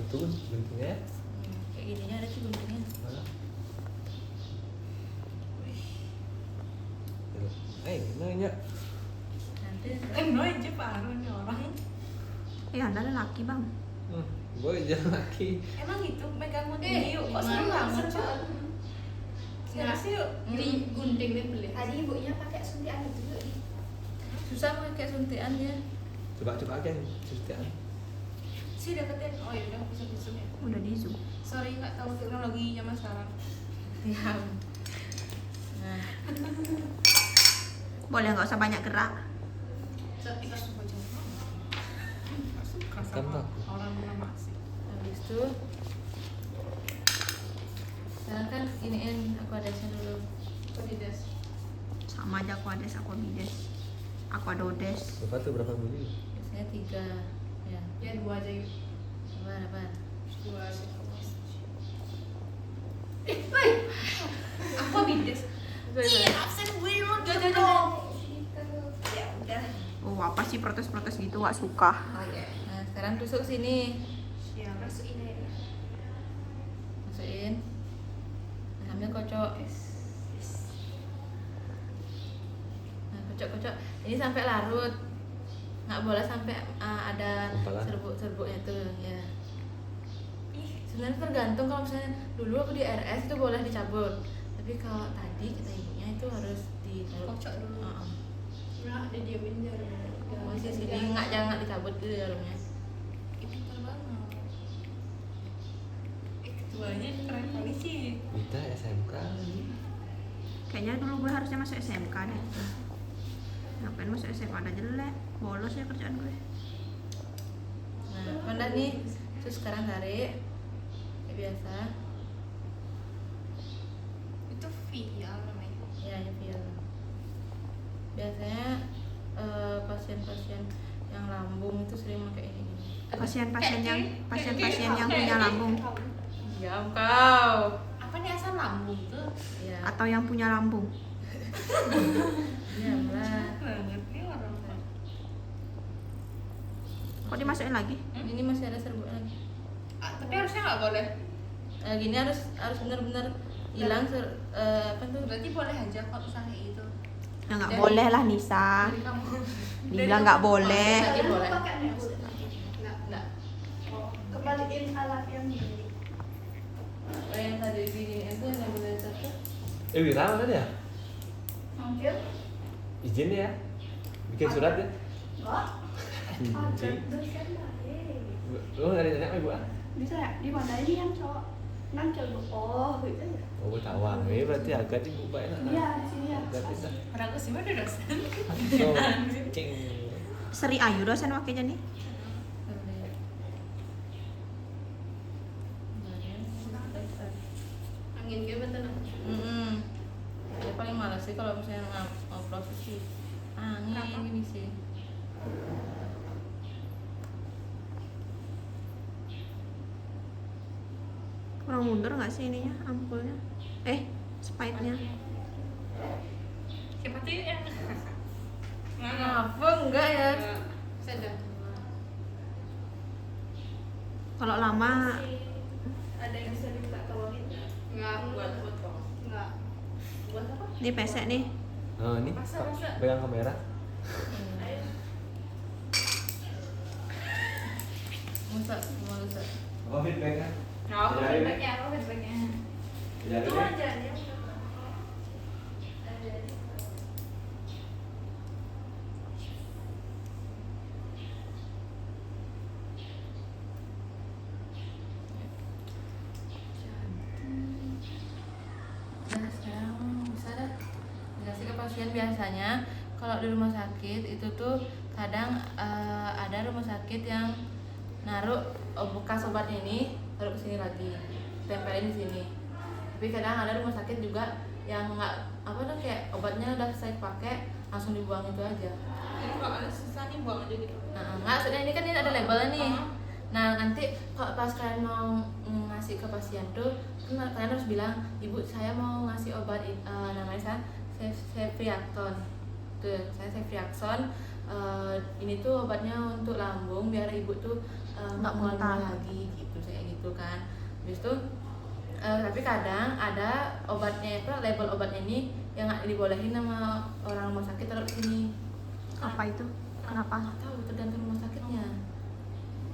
tuh guntingnya. Kayak gininya ada sih guntingnya. Mana? Nanya. Nanti No aja baru nih orang. Anda lelaki bang. Gue jalan lagi. Emang gitu megang gunting yuk. Kok seru banget cuy. Seru sih yuk. Di gunting deh beli. Tadi ibunya pakai suntikan itu juga. susah pakai suntikan ya. Coba aja suntikan. Sih dapetin. Oh iya udah bisa zoom ya. Udah di zoom. Sorry nggak tahu teknologi zaman sekarang. Ya. Nah, Boleh nggak usah banyak gerak. Kan aku. Orang masih. habis itu sekarang kan iniin aquadesnya dulu. Adidas. Sama aja aquades, aquabides, aquadodes. Berapa mili? Biasanya 3 ya. Ya 2 aja yuk. Apa? 2 aja. Woi. Aku bides. Iya, absen weird. Jangan. Ya udah. Oh apa sih protes-protes gitu, gak suka. Oh ya. Nah, sekarang tusuk sini. Siap. Masukin aja. Masukin. Nah, ambil kocok. Nah, kocok-kocok. Ini sampai larut. Nggak boleh sampai ada Gumpalan. serbuk-serbuknya tuh, ya. Sebenarnya tergantung, kalau misalnya dulu aku di RS itu boleh dicabut. Tapi kalau tadi kita ibunya itu harus Kocok dulu. Nah, ada diamin jarumnya. Masih sini jangan dicabut dulu jarumnya. Pintar banget. Ketuanya keren kali sih. Kita SMK. Kayaknya dulu gue harusnya masuk SMK deh. Ngapain masuk SMA, ada jelek. Bolos ya kerjaan gue. Nah, mana nih? Terus sekarang tarik kayak biasa. Itu vial namanya. Ya, ini feel. Biasanya pasien-pasien yang lambung itu sering pakai ini. Pasien-pasien yang punya lambung Diam kau. Apa nih asam lambung tuh? Ya, atau yang punya lambung. diamlah. Banget nih orang. Kok dimasukin lagi? Ini masih ada serbuk lagi. Tapi harusnya nggak boleh. Gini harus benar-benar hilang apa tuh? Berarti boleh aja kalau misalnya itu. Ya nggak Dari- boleh lah Nisa. Dari kamu. Dibilang nggak boleh. Lagi boleh. Pakai nebul. Enggak. Oh, kembaliin alat yang ini. Oh, yang tadi begini itu yang boleh satu. Wira mana dia? Mungkin. Izin ya. Bikin surat ya. Enggak. Ada Anjing. dosen baik. Lu dari tanya Ibu ah? Bisa ya? Di mana ini yang cowok? Nang coba. Oh, gitu ya. Oh, tawang. Ini berarti agak Ibu baik lah. Iya, di sini ya. Agak kita. Orang aku sih udah dosen. So, cing. Seri Ayu dosen wakilnya nih. Angin gue betul. Dia paling malas sih kalau misalnya proses sih angin gini sih. Kurang mundur nggak sih ininya ampulnya? Spike-nya. Siapa tuh yang? Kenapa enggak ya? Sedang. Kalau lama Ada yang bisa diminta tolongin? Enggak buat foto. Enggak. Buat apa? ini pesek nih. Oh, ini Masa. pegang kamera. Ayo. Musa. Oh, feedbacknya. Nah, aku Ya, feedbacknya, aku feedbacknya. Ya, Itu ya. aja dia. Nah, sekarang bisa dah dikasih ke pasien. Biasanya kalau di rumah sakit itu tuh kadang ada rumah sakit yang naruh bekas obatnya ini taruh ke sini lagi, tempelin di sini. Tapi kadang ada rumah sakit juga yang nggak apa tuh, kayak obatnya udah selesai pakai langsung dibuang itu aja. Jadi kalau ada sisa nih buang aja gitu. Nah, nggak, soalnya ini kan ini ada labelnya nih. Nah, nanti kalau pas kalian mau ngasih ke pasien tuh, kan kalian harus bilang, ibu saya mau ngasih obat namanya Ceftriaxone. Tuh, saya Ceftriaxone. Ini tuh obatnya untuk lambung biar ibu tuh Nggak muntah. lagi gitu kayak gitu kan. Habis itu tapi kadang ada obatnya itu, label obatnya ini yang nggak dibolehin sama orang rumah sakit taruh di sini. Apa itu? Kenapa? Nggak tahu, tergantung rumah sakitnya.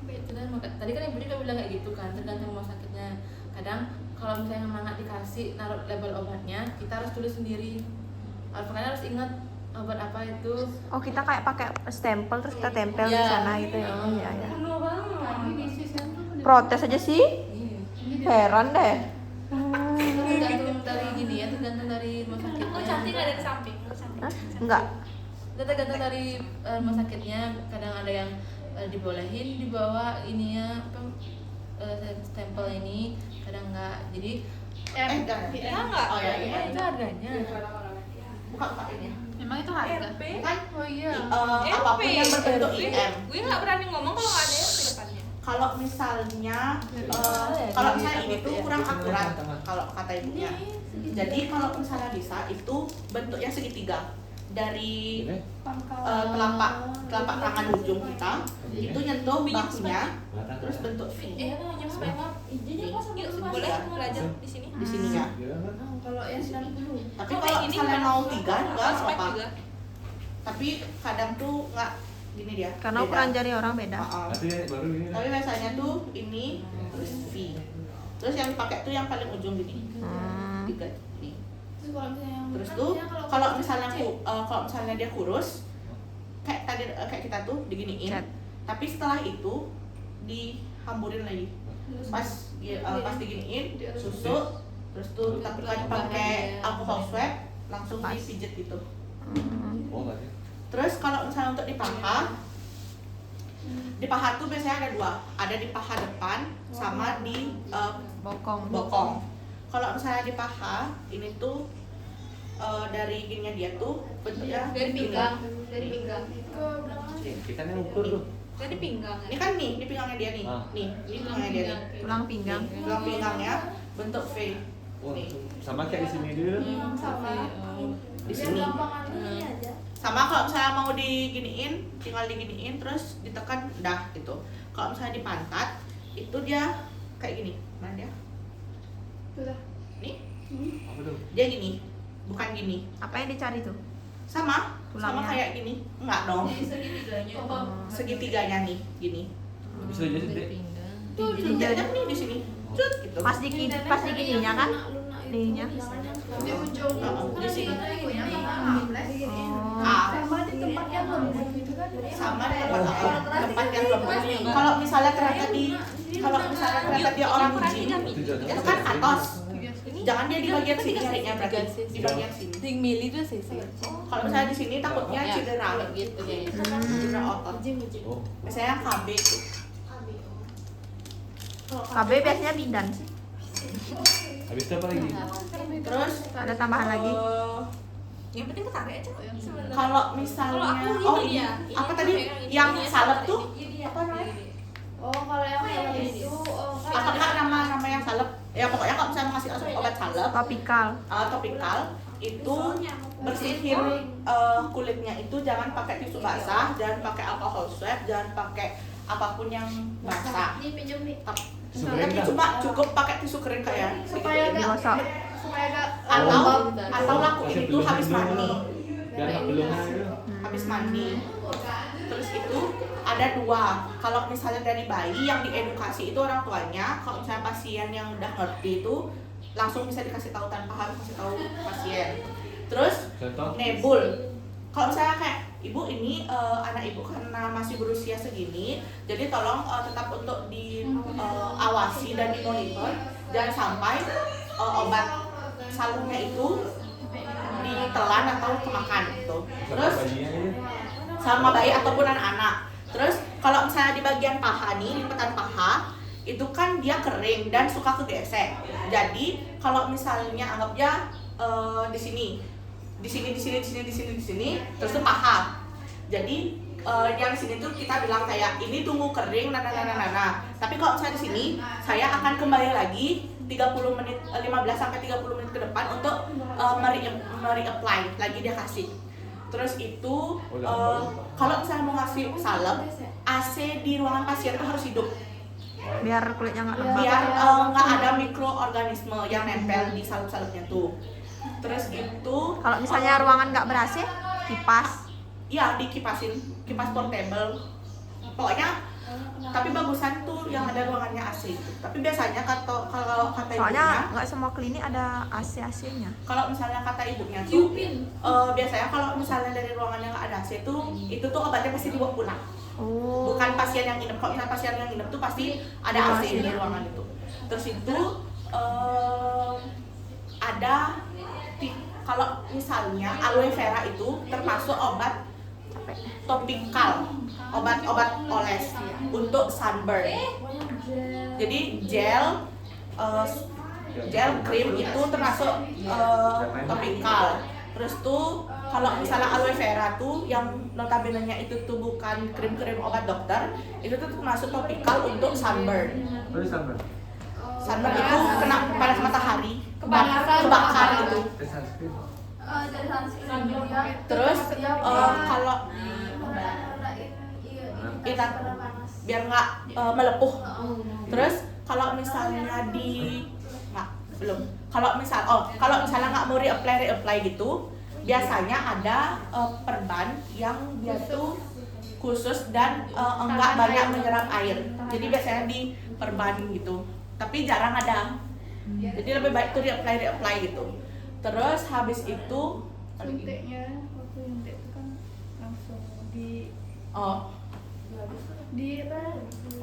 Itu kan tadi kan ibu juga bilang kayak gitu kan, tergantung rumah sakitnya. Kadang kalau misalnya memang nggak dikasih naruh label obatnya, kita harus tulis sendiri. Makanya harus ingat obat apa itu. Oh, kita kayak pakai stempel terus kita tempel di Iya. sana gitu ya. Oh iya ya. Penuh banget. Protes aja sih. Iya. Heran deh. Tergantung dari gini ya, tergantung dari rumah sakitnya. Oh, cantik ada di samping. Hah? Enggak. Tergantung dari rumah sakitnya. Kadang ada yang dibolehin dibawa ininya apa stempel ini, kadang enggak. Jadi Enggak. Oh ya, iya. itu harganya. Buka ini. Memang itu harga. Kan Oh iya. apapun yang berbentuk IM. Gue nggak berani ngomong kalau nggak ada RP depannya. Kalau misalnya kalau misalnya ini tuh kurang akurat kalau kata ibunya. Jadi kalau misalnya bisa itu bentuknya segitiga dari Ini? telapak tangan ujung kita itu nyentuh bahunya Mana? terus bentuk V Yuk, boleh belajar di sini. di sininya. Iya kan? Kalau yang 90. Tapi Oh, kalau ini misalnya bukan- mau tiga enggak spek apa-apa. juga. Tapi kadang tuh nggak gini dia. Karena beda. ukuran jari orang beda. Nanti yang baru ini. Tapi biasanya tuh ini terus V. Terus yang dipakai tuh yang paling ujung gini. Tiga ini. Terus tuh kalau misalnya kalau misalnya dia kurus kayak tadi kayak kita tuh diginiin. Cat. Tapi setelah itu dihamburin lagi. Pas diginiin susuk terus tuh kita pakai alkohol swab langsung Pas. dipijet gitu. Oh, enggak sih. Terus kalau misalnya untuk di paha tuh biasanya ada dua, ada di paha depan sama di Bokong. bokong. Kalau misalnya di paha ini tuh dari gininya dia tuh bentuknya Dari gini. pinggang. Dari pinggang. Kita yang ukur tuh. Dari pinggang. Ini kan nih, ini pinggangnya dia nih. Ah. Nih, ini pinggangnya dia nih. Tulang pinggang. Tulang pinggangnya bentuk V. Oh, Nih. sama kayak di sini dulu. Di sini. Sama kalau misalnya mau diginiin, tinggal diginiin terus ditekan dah gitu. Kalau misalnya di pantat itu dia kayak gini. Mana dia? Nih, Apa tuh? dia gini. Bukan gini. Apa yang dicari tuh? Sama Tulangnya. kayak gini. Enggak dong. Segitiganya. Segitiganya nih, gini. Bisa aja sih, Dek. Tuh, Jadi nih di sini. Cut gitu. pas di gininya kan? Ininya. Di ujung di sini. Oh. Sama di tempat yang lembut gitu kan. Sama di tempat yang lembut. Kalau misalnya ternyata dia orang bucin, itu kan atos. Jangan dia di bagian sini nyarinya berarti di bagian sini. Ting mili tuh sih. Kalau misalnya di sini takutnya Ya, cedera, gitu ya. cedera otot. Oh, Biasanya KB tuh. KB biasanya bidan sih. habis itu apa lagi? Terus Ada tambahan lagi? Yang penting ketarik aja. Sebenarnya. kalau misalnya ini apa tadi yang salep tuh apa namanya? Kalau yang itu Apakah nama yang salep? Ya pokoknya kalau misalnya mau kasih obat salep Topikal. topikal itu bersihin kulitnya itu jangan pakai tisu basah, jangan pakai alkohol swab, jangan pakai apapun yang basah. Ini pinjam nih. Tisu kering Tapi nggak? cuma cukup pakai tisu kering kayak Supaya gitu. Digosok. Atau lakuin itu habis mandi. Biar nggak belum itu. Habis mandi. Terus itu ada dua. Kalau misalnya dari bayi yang diedukasi itu orang tuanya, kalau misalnya pasien yang udah ngerti itu langsung bisa dikasih tahu tanpa harus kasih tahu pasien. Terus Contoh? nebul. Kalau misalnya kayak ibu ini anak ibu karena masih berusia segini, jadi tolong tetap untuk diawasi dan dimonitor, jangan sampai obat salurnya itu ditelan atau kemakan gitu. Terus bayinya ini. sama bayi ataupun anak-anak. Terus kalau misalnya di bagian paha nih, lipatan paha itu kan dia kering dan suka kegesek. Jadi kalau misalnya anggapnya di sini, terus tuh paha. Jadi yang di sini tuh kita bilang kayak ini tunggu kering, nah. Tapi kalau misalnya di sini, saya akan kembali lagi 30 menit, 15 sampai 30 menit ke depan untuk mereapply lagi dia kasih. Terus itu Oh, kalau misalnya mau ngasih salep, AC di ruangan pasien tuh harus hidup Biar kulitnya nggak lembab. biar nggak ada mikroorganisme yang nempel di salep-salepnya tuh. Terus itu Kalau misalnya ruangan nggak ber-AC, kipas. ya dikipasin, kipas portable. Pokoknya tapi bagusan tuh yang ada ruangannya AC. Tapi biasanya kalau kata Soalnya ibunya, nggak semua klinik ada AC-AC-nya. kalau misalnya kata ibunya tuh biasanya kalau misalnya dari ruangan yang nggak ada AC tuh itu tuh obatnya pasti dibawa pulang. Oh. Bukan pasien yang nginep. Kalau misalnya pasien yang nginep tuh pasti ada AC di ruangan itu. Terus itu ada kalau misalnya aloe vera itu termasuk obat topikal, obat oles untuk sunburn. Jadi gel krim itu termasuk topikal. Terus tuh kalau misalnya aloe vera tuh yang notabene-nya itu tuh bukan krim-krim obat dokter, itu tuh termasuk topikal untuk sunburn. Terus sama. Sunburn itu kena panas matahari, Kebakaran. kebakar gitu. Tes sunscreen. Dari sunscreen dia. Terus kalau kita biar nggak melepuh. Terus kalau misalnya kalau misalnya nggak mau reapply gitu, biasanya ada perban yang dia tuh khusus dan enggak banyak menyerap air. Jadi biasanya di perban gitu. Tapi jarang ada. Jadi lebih baik tuh reapply gitu. Terus habis itu Suntiknya waktu nyuntik itu kan langsung di oh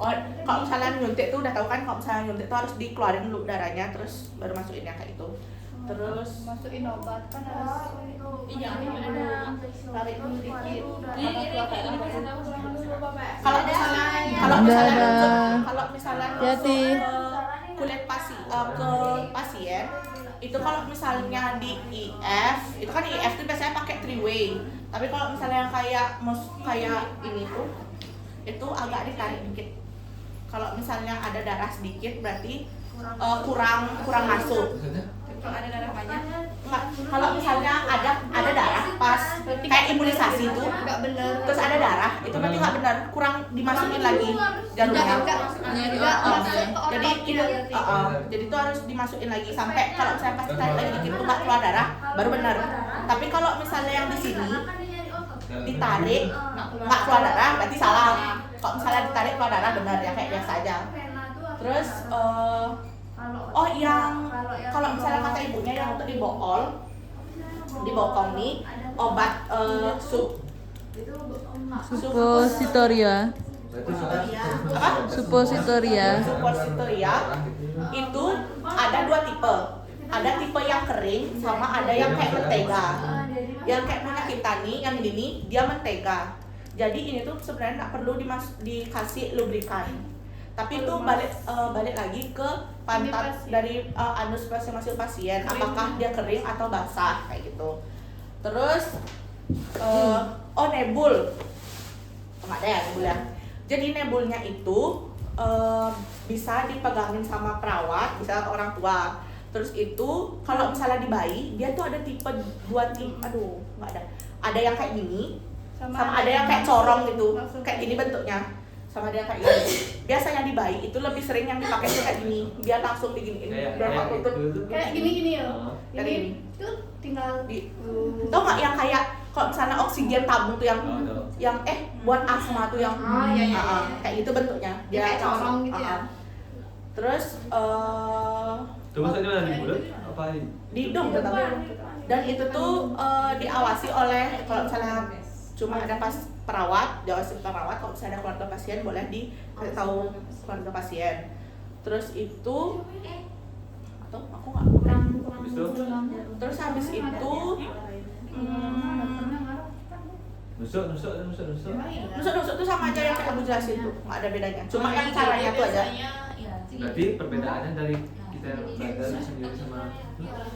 apa? kalau misalnya nyuntik tuh udah tahu kan, kalau misalnya nyuntik tuh harus dikeluarin dulu darahnya terus baru masukin yang kayak itu. Terus Masukin obat kan harus iya ada tarik dulu dikit. Kalau Kalau misalnya Hati-hati. kulit ke pasien itu kalau misalnya di IF itu kan IF tuh biasanya pakai 3-way. Tapi kalau misalnya yang kayak ini tuh itu agak ditarik dikit. Kalau misalnya ada darah sedikit berarti kurang masuk. kalau ada darah banyak Enggak, kalau misalnya ada darah pas kayak imunisasi tuh nggak bener. terus ada darah itu berarti nggak benar, kurang dimasukin lagi jarumnya. Jadi itu jadi itu harus dimasukin lagi sampai kalau misalnya pas ditarik lagi dikit tuh nggak keluar darah baru benar. Tapi kalau misalnya yang di sini ditarik nggak keluar darah berarti salah. Kalau misalnya ditarik keluar darah benar ya kayak biasa aja. Terus kalau misalnya kata ibunya yang untuk dibokong nih obat Suppositoria. Suppositoria itu ada 2 tipe. Ada tipe yang kering sama ada yang kayak mentega. Yang kayak minyak kitani yang ini dia mentega. Jadi ini tuh sebenarnya nggak perlu dikasih lubrikan. Tapi itu balik lagi ke pantat dari anus masing-masing pasien, apakah dia kering atau basah kayak gitu. Terus nebul nggak ada ya nebul ya. Jadi nebulnya itu bisa dipegangin sama perawat, bisa orang tua. Terus itu kalau misalnya di bayi dia tuh ada tipe 2 tipe, nggak ada. Ada yang kayak gini, sama ada yang kayak corong gitu, kayak gini bentuknya. Sama dia kayak gini. Biasanya di bayi itu lebih sering yang dipakai tuh kayak gini, biar langsung diginiin, biar nggak tutup. Kayak gini ya. Kayak gini. Itu tinggal Tau nggak yang kayak kalau misalnya oksigen tabung tuh yang buat asma tuh yang kayak gitu bentuknya. Dia kayak corong gitu ya. Terus Itu maksudnya di mulut apa di hidung tetap. Dan itu tuh diawasi oleh kalau misalnya cuma ada pas perawat, diawasi perawat. Kalau misalnya ada keluarga pasien boleh dikasih tahu keluarga pasien. Terus itu atau aku nggak terus habis itu nusuk tuh sama aja yang kayak aku jelasin tuh, nggak ada bedanya. Cuma yang caranya tuh aja. berarti perbedaannya dari kita belajar sendiri sama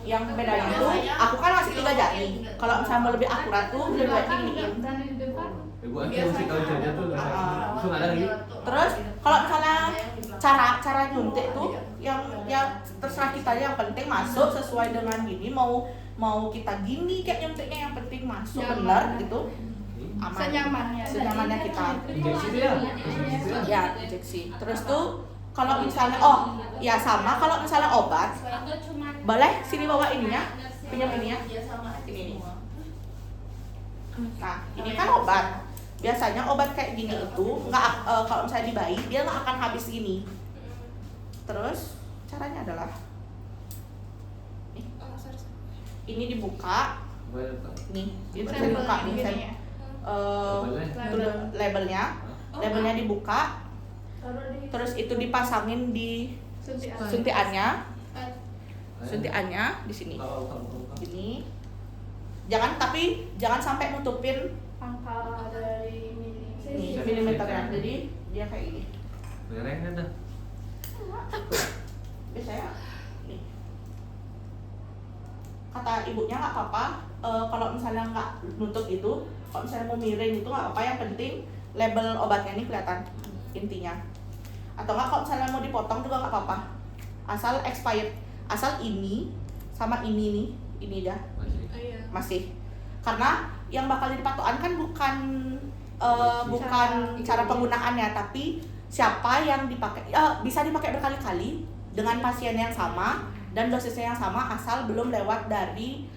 Yang bedanya tuh aku kan masih 3 jari. Kalau misalnya mau lebih akurat tuh lebih baik diginiin. ibu aku mesti tahu aja tuh langsung ada lagi. Terus kalau misalnya cara nyuntik tuh yang terserah kita aja, yang penting masuk sesuai dengan gini, mau mau kita gini kayak nyuntiknya, yang penting masuk Nyaman. benar gitu, aman. Senyamannya kita. Injeksi itu ya? Injeksi itu ya? Ya, injeksi. Terus tuh kalau misalnya ya sama kalau misalnya obat, boleh sini bawa ininya, pinjam ininya. Ini. Nah, ini kan obat. Biasanya obat kayak gini itu nggak kalau misalnya di bayi dia nggak akan habis gini. Terus caranya adalah ini dibuka, Boleh, Pak. nih, ini bisa dibuka nih, labelnya dibuka, terus itu dipasangin di suntikannya di sini. Ini jangan sampai nutupin Pangkal dari nih milimeternya, jadi dia kayak gini. Mereng kan dah. Biasanya nih kata ibunya nggak apa-apa, kalau misalnya nggak nutup itu, kalau misalnya mau miring itu nggak apa-apa, yang penting label obatnya ini kelihatan intinya. Atau nggak kalau misalnya mau dipotong juga nggak apa-apa, asal expired, asal ini sama ini nih, ini dah masih. Karena yang bakal jadi patokan kan bukan cara penggunaannya, tapi siapa yang dipakai. Bisa dipakai berkali-kali dengan pasien yang sama dan dosisnya yang sama, asal belum lewat dari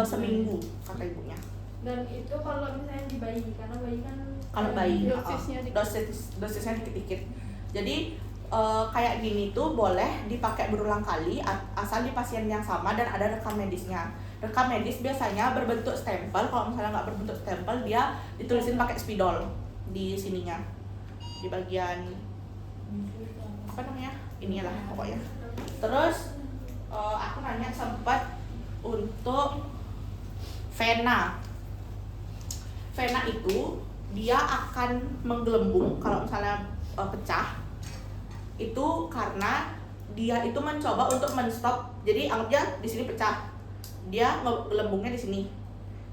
seminggu kata ibunya. Dan itu kalau misalnya di bayi, karena bayi kan Kalau bayi dosisnya dosisnya dikit-dikit. Jadi kayak gini tuh boleh dipakai berulang kali asal di pasien yang sama dan ada rekam medisnya. Rekam medis biasanya berbentuk stempel. Kalau misalnya nggak berbentuk stempel, dia ditulisin pakai spidol di sininya, di bagian apa namanya, inilah pokoknya. Terus aku nanya sempat untuk vena itu dia akan menggelembung kalau misalnya pecah, itu karena dia itu mencoba untuk menstop. Jadi anggapnya di sini pecah, dia ngelembungnya di sini.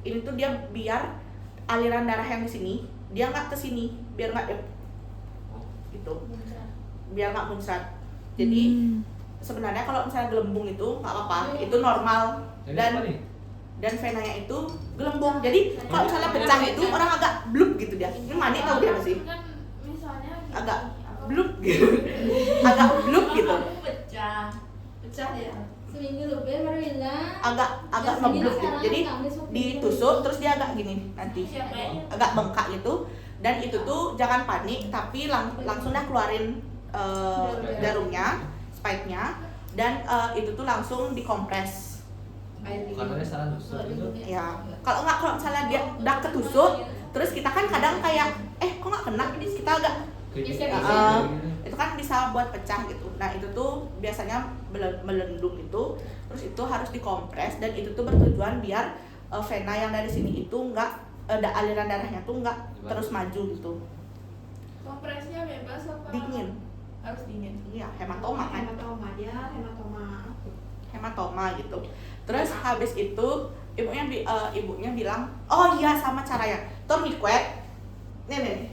Ini tuh dia biar aliran darah yang di sini dia nggak ke sini, biar nggak gitu, biar nggak muncrat. Jadi sebenarnya kalau misalnya gelembung itu nggak apa-apa, itu normal. Dan venanya itu gelembung. Jadi kalau misalnya pecah itu orang agak bluk gitu dia. Ini manik tau dia masih agak bluk gitu. Agak bluk gitu. pecah ya. Seminggu lebih baru hilang. Agak ngebluk gitu. Jadi ditusuk terus dia agak gini nanti. Agak bengkak gitu. Dan itu tuh jangan panik, tapi langsung dah keluarin jarumnya, spike-nya, dan itu tuh langsung dikompres. Katanya salah tusuk itu. Ya, kalau misalnya dia udah ketusuk, terus kita kan kadang kayak kok nggak kena, kita agak itu kan bisa buat pecah gitu. Nah itu tuh biasanya melendung itu, terus itu harus dikompres, dan itu tuh bertujuan biar vena yang dari sini itu nggak aliran darahnya tuh nggak terus maju gitu. Kompresnya bebas apa? Dingin. Harus dingin. Iya, hematoma kan. Hematoma gitu. Terus habis itu ibunya bilang, oh iya sama caranya, tourniquet. Nih.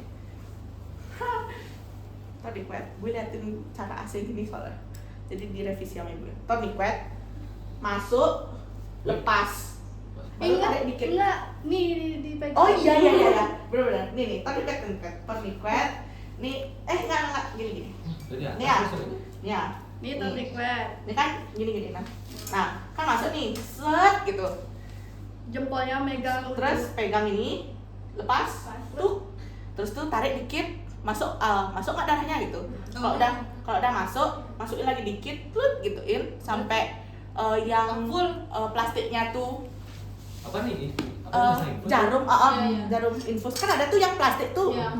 Tourniquet, gue liatin cara asing gini soalnya. Jadi direvisi sama ibu. Tourniquet, masuk, lepas. Baru tarik dikit. Enggak, nih dipegang. Oh iya. Bener-bener. Nih, tourniquet. Nih, enggak gini. Nih ya. Nih tourniquet. Ini kan gini nah kan masuk nih, set gitu, Jempolnya megang. terus pegang ini, lepas tuh, terus tuh tarik dikit, masuk nggak darahnya gitu. Kalau udah masukin lagi dikit, tlut gituin sampai yang plastiknya tuh Apa nih? jarum Iya. jarum infus kan ada tuh yang plastik tuh. Iya.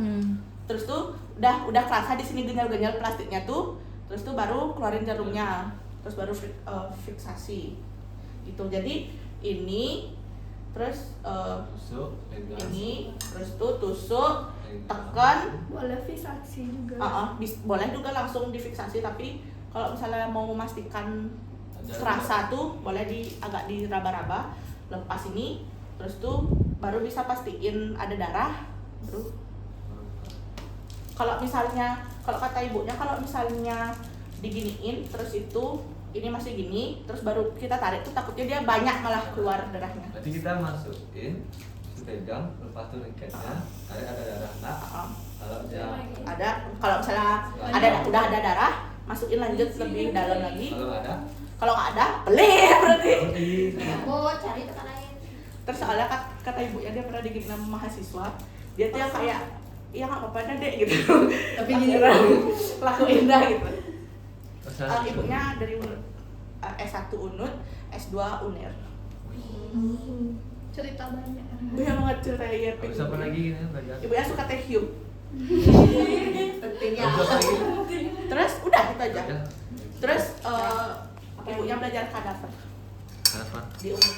Terus tuh udah kerasa di sini genyal-genyal plastiknya tuh, terus tuh baru keluarin jarumnya, terus baru fiksasi gitu. Jadi ini terus Tusuk, pegang. ini terus tuh tusuk, tekan. Boleh fiksasi juga. Boleh juga langsung difiksasi, tapi kalau misalnya mau memastikan terasa tuh boleh agak diraba-raba, lepas ini, terus tuh baru bisa pastiin ada darah. Baru kalau kata ibunya, kalau misalnya diginiin, terus itu ini masih gini, terus baru kita tarik tuh takutnya dia banyak malah keluar darahnya. Berarti kita masukin, pegang, lepas tuh ikatnya, ada darah nak. Kalau dia Kalau misalnya udah ada darah, masukin lanjut lebih dalam lagi. kalau Kalau nggak ada, pelit berarti. Oh, cari tempat lain. Terus soalnya kata ibunya dia pernah digigit sama mahasiswa, dia tuh yang kayak, ya nggak apa-apa dah dek gitu. Tapi gini lakuin dah gitu. Ibunya dari S1 UNUD, S2 UNER. Cerita banyak. Banyak banget ceritanya. Terus apa lagi ini belajar? Ibunya suka tehium. Pentingnya Terus apa lagi? Terus udah itu aja. Udah. Terus ibunya belajar kadaver Kenapa? di UNUD.